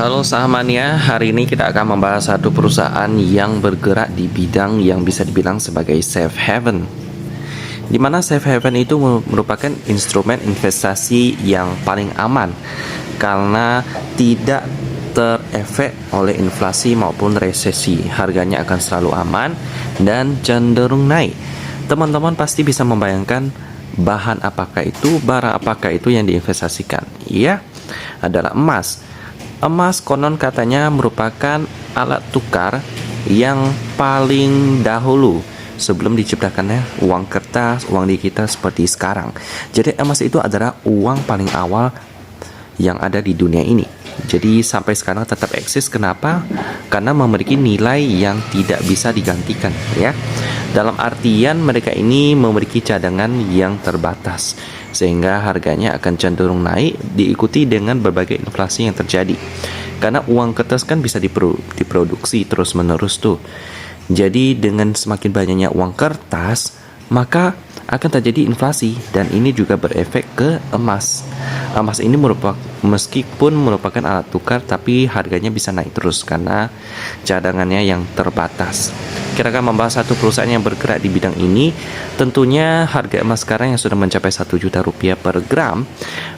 Halo sahamania, hari ini kita akan membahas satu perusahaan yang bergerak di bidang yang bisa dibilang sebagai safe haven. Di mana safe haven itu merupakan instrumen investasi yang paling aman karena tidak terefek oleh inflasi maupun resesi. Harganya akan selalu aman dan cenderung naik. Teman-teman pasti bisa membayangkan bahan apakah itu, barang apakah itu yang diinvestasikan. Iya, adalah emas. Emas konon katanya merupakan alat tukar yang paling dahulu sebelum diciptakannya uang kertas, uang digital seperti sekarang. Jadi emas itu adalah uang paling awal yang ada di dunia ini. Jadi sampai sekarang tetap eksis. Kenapa? Karena memiliki nilai yang tidak bisa digantikan, ya. Dalam artian mereka ini memiliki cadangan yang terbatas, sehingga harganya akan cenderung naik diikuti dengan berbagai inflasi yang terjadi. Karena uang kertas kan bisa diproduksi terus-menerus tuh. Jadi dengan semakin banyaknya uang kertas, maka akan terjadi inflasi dan ini juga berefek ke emas. Emas ini meskipun merupakan alat tukar, tapi harganya bisa naik terus karena cadangannya yang terbatas. Kita akan membahas satu perusahaan yang bergerak di bidang ini. Tentunya harga emas sekarang yang sudah mencapai 1 juta rupiah per gram,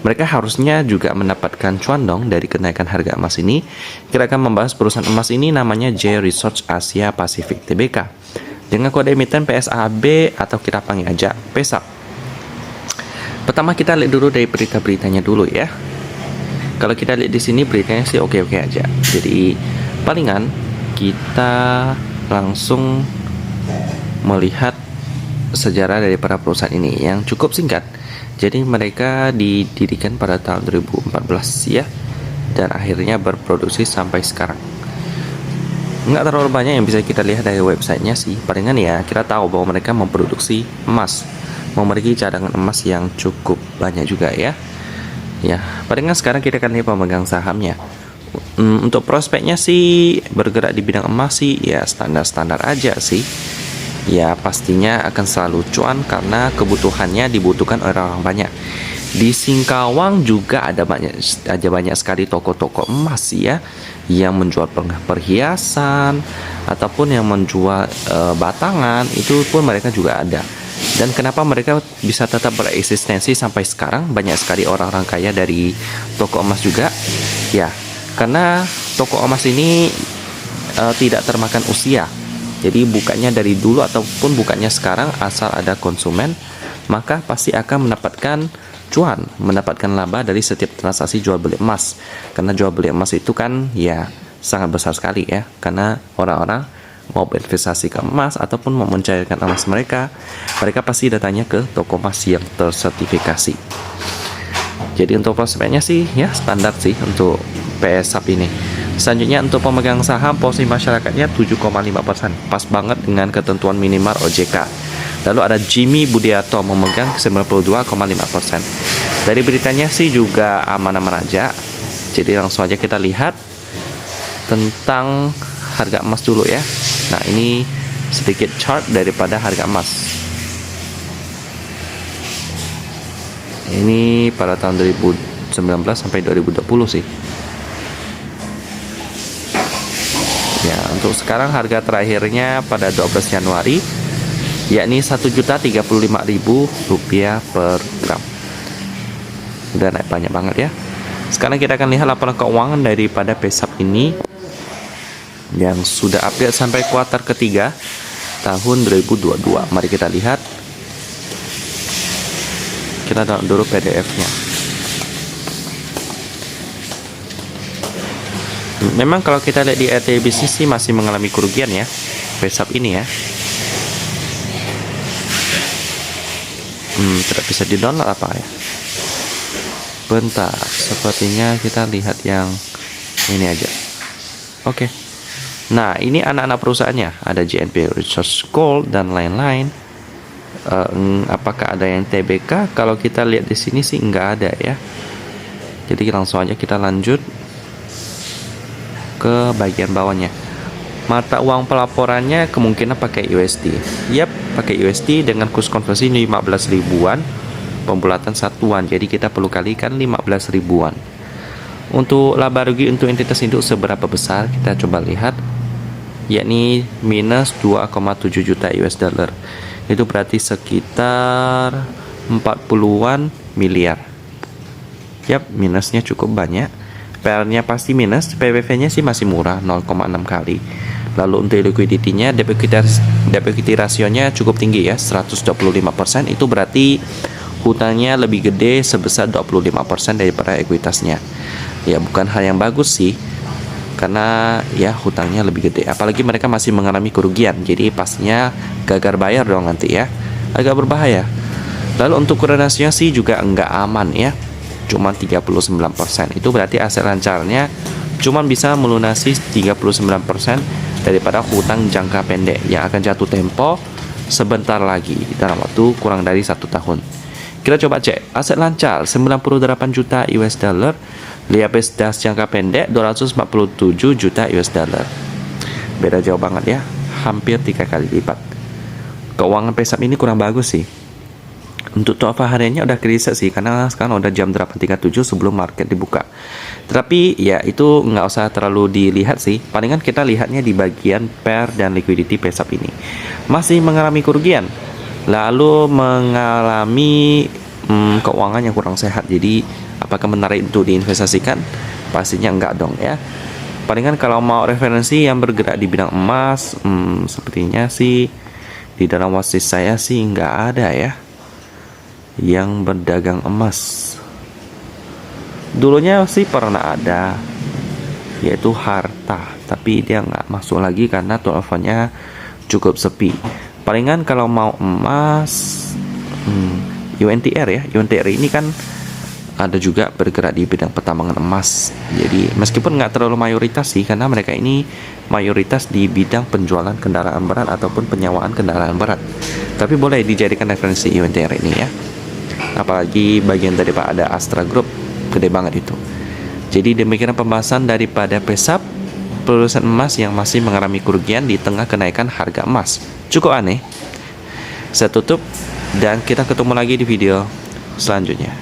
mereka harusnya juga mendapatkan cuan dong dari kenaikan harga emas ini. Kita akan membahas perusahaan emas ini, namanya J Research Asia Pacific Tbk, dengan kode emiten PSAB atau kita panggil aja PESAP. Pertama kita lihat dulu dari berita-beritanya dulu ya. Kalau kita lihat di sini beritanya sih oke-oke aja. Jadi palingan kita langsung melihat sejarah dari para perusahaan ini yang cukup singkat. Jadi mereka didirikan pada tahun 2014 ya, dan akhirnya berproduksi sampai sekarang. Nggak terlalu banyak yang bisa kita lihat dari websitenya sih. Palingan ya kita tahu bahwa mereka memproduksi emas, memiliki cadangan emas yang cukup banyak juga ya. Ya, palingan sekarang kita akan lihat pemegang sahamnya. Untuk prospeknya sih bergerak di bidang emas sih ya standar-standar aja sih. Ya pastinya akan selalu cuan karena kebutuhannya dibutuhkan orang-orang banyak. Di Singkawang juga ada banyak sekali toko-toko emas ya, yang menjual perhiasan ataupun yang menjual batangan, itu pun mereka juga ada. Dan kenapa mereka bisa tetap bereksistensi sampai sekarang? Banyak sekali orang-orang kaya dari toko emas juga ya, karena toko emas ini tidak termakan usia. Jadi bukannya dari dulu ataupun bukannya sekarang, asal ada konsumen maka pasti akan mendapatkan cuan, mendapatkan laba dari setiap transaksi jual beli emas. Karena jual beli emas itu kan ya sangat besar sekali ya, karena orang-orang mau berinvestasi ke emas ataupun mau mencairkan emas mereka pasti datanya ke toko emas yang tersertifikasi. Jadi untuk prospeknya sih ya standar sih untuk PSAP ini. Selanjutnya untuk pemegang saham, porsi masyarakatnya 7,5%, pas banget dengan ketentuan minimal OJK. Lalu ada Jimmy Budiarto memegang 92,5%. Dari beritanya sih juga aman-aman aja. Jadi langsung aja kita lihat tentang harga emas dulu ya. Nah ini sedikit chart daripada harga emas. Ini pada tahun 2019 sampai 2020 sih. Ya, untuk sekarang harga terakhirnya pada 12 Januari yakni Rp1.035.000 per gram. Udah naik banyak banget ya. Sekarang kita akan lihat laporan keuangan daripada PESAP ini yang sudah update sampai kuartal ketiga tahun 2022. Mari kita lihat. Kita download dulu PDF-nya. Memang kalau kita lihat di RT bisnis sih masih mengalami kerugian ya PESAP ini ya. Tidak bisa di download apa ya. Bentar, sepertinya kita lihat yang ini aja. Oke. Nah ini anak-anak perusahaannya, ada JNP Research Gold dan lain-lain. Apakah ada yang TBK? Kalau kita lihat di sini sih nggak ada ya. Jadi langsung aja kita lanjut ke bagian bawahnya. Mata uang pelaporannya kemungkinan pakai USD. Yap, pakai USD dengan kurs konversi 15 ribuan, pembulatan satuan. Jadi kita perlu kalikan 15 ribuan. Untuk laba rugi untuk entitas induk seberapa besar? Kita coba lihat, yakni minus 2,7 juta US dollar. Itu berarti sekitar 40-an miliar. Yap, minusnya cukup banyak. PR-nya pasti minus, PBV-nya sih masih murah, 0,6 kali. Lalu untuk liquidity-nya, debt equity rasionya cukup tinggi ya, 125%. Itu berarti hutangnya lebih gede sebesar 25% daripada ekuitasnya. Ya, bukan hal yang bagus sih, karena ya hutangnya lebih gede. Apalagi mereka masih mengalami kerugian, jadi pastinya gagal bayar dong nanti ya, agak berbahaya. Lalu untuk current ratio sih juga enggak aman ya, cuma 39%. Itu berarti aset lancarnya cuma bisa melunasi 39% daripada hutang jangka pendek yang akan jatuh tempo sebentar lagi dalam waktu kurang dari 1 tahun. Kita coba cek aset lancar 98 juta US dollar, liabilitas jangka pendek 247 juta US dollar. Beda jauh banget ya, hampir 3 kali lipat. Keuangan PESAP ini kurang bagus sih. Untuk TOFA hariannya udah krisis sih, karena sekarang udah jam 8.37 sebelum market dibuka. Tapi ya itu nggak usah terlalu dilihat sih, palingan kita lihatnya di bagian PER dan liquidity PESAP ini. Masih mengalami kerugian, lalu mengalami keuangan yang kurang sehat. Jadi apakah menarik untuk diinvestasikan? Pastinya enggak dong ya. Palingan kalau mau referensi yang bergerak di bidang emas, sepertinya sih di dalam watchlist saya sih nggak ada ya yang berdagang emas. Dulunya sih pernah ada, yaitu Harta, tapi dia nggak masuk lagi karena turnovernya cukup sepi. Palingan kalau mau emas, UNTR ya, UNTR ini kan ada juga bergerak di bidang pertambangan emas. Jadi meskipun nggak terlalu mayoritas sih, karena mereka ini mayoritas di bidang penjualan kendaraan berat ataupun penyewaan kendaraan berat. Tapi boleh dijadikan referensi UNTR ini ya. Apalagi bagian daripada Astra Group, gede banget itu. Jadi demikian pembahasan daripada PESAP, produsen emas yang masih mengalami kerugian di tengah kenaikan harga emas. Cukup aneh. Saya tutup dan kita ketemu lagi di video selanjutnya.